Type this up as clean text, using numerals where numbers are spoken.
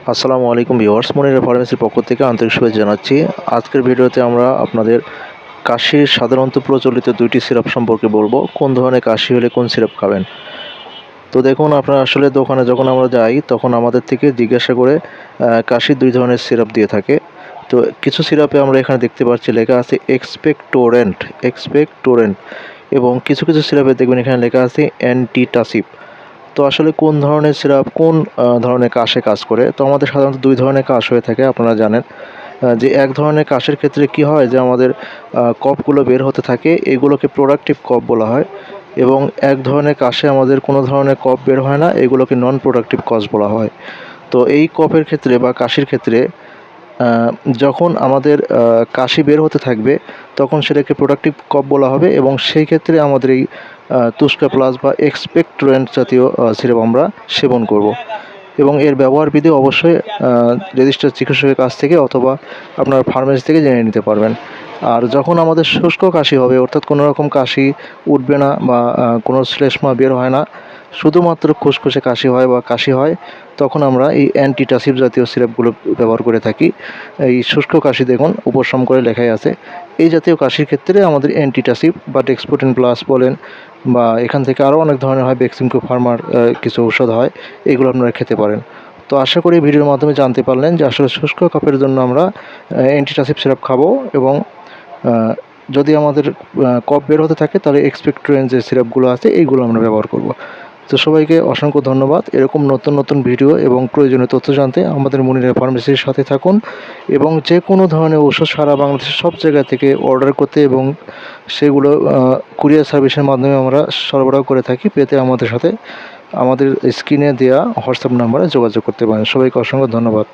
আসসালামু আলাইকুম ভিউয়ার্স, মনিরা ফার্মেসির পক্ষ থেকে আন্তরিক শুভেচ্ছা জানাচ্ছি। আজকের ভিডিওতে আমরা আপনাদের কাশির সাধারণত প্রচলিত দুইটি সিরাপ সম্পর্কে বলবো। কোন ধরনের কাশি হলে কোন সিরাপ খাবেন। তো দেখুন, আপনারা আসলে দোকানে যখন আমরা যাই তখন আমাদের থেকে জিজ্ঞাসা করে কাশির দুই ধরনের সিরাপ দিয়ে থাকে। তো কিছু সিরাপে আমরা এখানে দেখতে পাচ্ছি লেখা আছে এক্সপেক্টোরেন্ট এবং কিছু কিছু সিরাপে দেখবেন এখানে লেখা আছে অ্যান্টিটাসিভ। তো আসলে কোন ধরনের সিরাপ কোন ধরনের কাশে কাজ করে। তো আমাদের সাধারণত দুই ধরনের কাশ হয়ে থাকে, আপনারা জানেন। যে এক ধরনের কাশের ক্ষেত্রে কি হয়, যে আমাদের কফগুলো বের হতে থাকে, এগুলোকে প্রোডাক্টিভ কফ বলা হয়। এবং এক ধরনের কাশে আমাদের কোনো ধরনের কফ বের হয় না, এগুলোকে নন প্রোডাক্টিভ কজ বলা হয়। তো এই কফের ক্ষেত্রে বা কাশির ক্ষেত্রে যখন আমাদের কাশি বের হতে থাকবে তখন সেটাকে প্রোডাক্টিভ কফ বলা হবে, এবং সেই ক্ষেত্রে আমাদের এই তুস্কা প্লাস বা এক্সপেক্টোরেন্ট জাতীয় সিরাপ আমরা সেবন করব। এবং এর ব্যবহার বিধি অবশ্যই রেজিস্টার্ড চিকিৎসকের কাছ থেকে অথবা আপনার ফার্মেসি থেকে জেনে নিতে পারবেন। আর যখন আমাদের শুষ্ক কাশি হবে, অর্থাৎ কোনো রকম কাশি উঠবে না বা কোনো শ্লেষ্মা বের হয় না, শুধুমাত্র খুসখুসে কাশি হয় বা কাশি হয়, তখন আমরা এই অ্যান্টিটাসিভ জাতীয় সিরাপগুলো ব্যবহার করে থাকি। এই শুষ্ক কাশি দেখুন উপশম করে লেখাই আছে। এই জাতীয় কাশির ক্ষেত্রে আমাদের অ্যান্টিটাসিভ বা ডেক্সপোটিন প্লাস বলেন, বা এখান থেকে আরও অনেক ধরনের হয়, বেক্সিমকো ফার্মার কিছু ঔষধ হয়, এগুলো আপনারা খেতে পারেন। তো আশা করি ভিডিওর মাধ্যমে জানতে পারলেন যে আসলে শুষ্ক কফের জন্য আমরা অ্যান্টিটাসিভ সিরাপ খাবো, এবং যদি আমাদের কফ বের হতে থাকে তাহলে এক্সপেক্টোরেন্ট যে সিরাপগুলো আছে এইগুলো আমরা ব্যবহার করব। তো সবাইকে অসংখ্য ধন্যবাদ। এরকম নতুন নতুন ভিডিও এবং প্রয়োজনীয় তথ্য জানতে আমাদের মনিরা ফার্মেসির সাথে থাকুন, এবং যে কোনো ধরনের ওষুধ সারা বাংলাদেশের সব জায়গা থেকে অর্ডার করতে এবং সেগুলো কুরিয়ার সার্ভিসের মাধ্যমে আমরা সরবরাহ করে থাকি। পেতে আমাদের সাথে আমাদের স্ক্রিনে দেওয়া হোয়াটসঅ্যাপ নাম্বারে যোগাযোগ করতে পারেন। সবাইকে অসংখ্য ধন্যবাদ।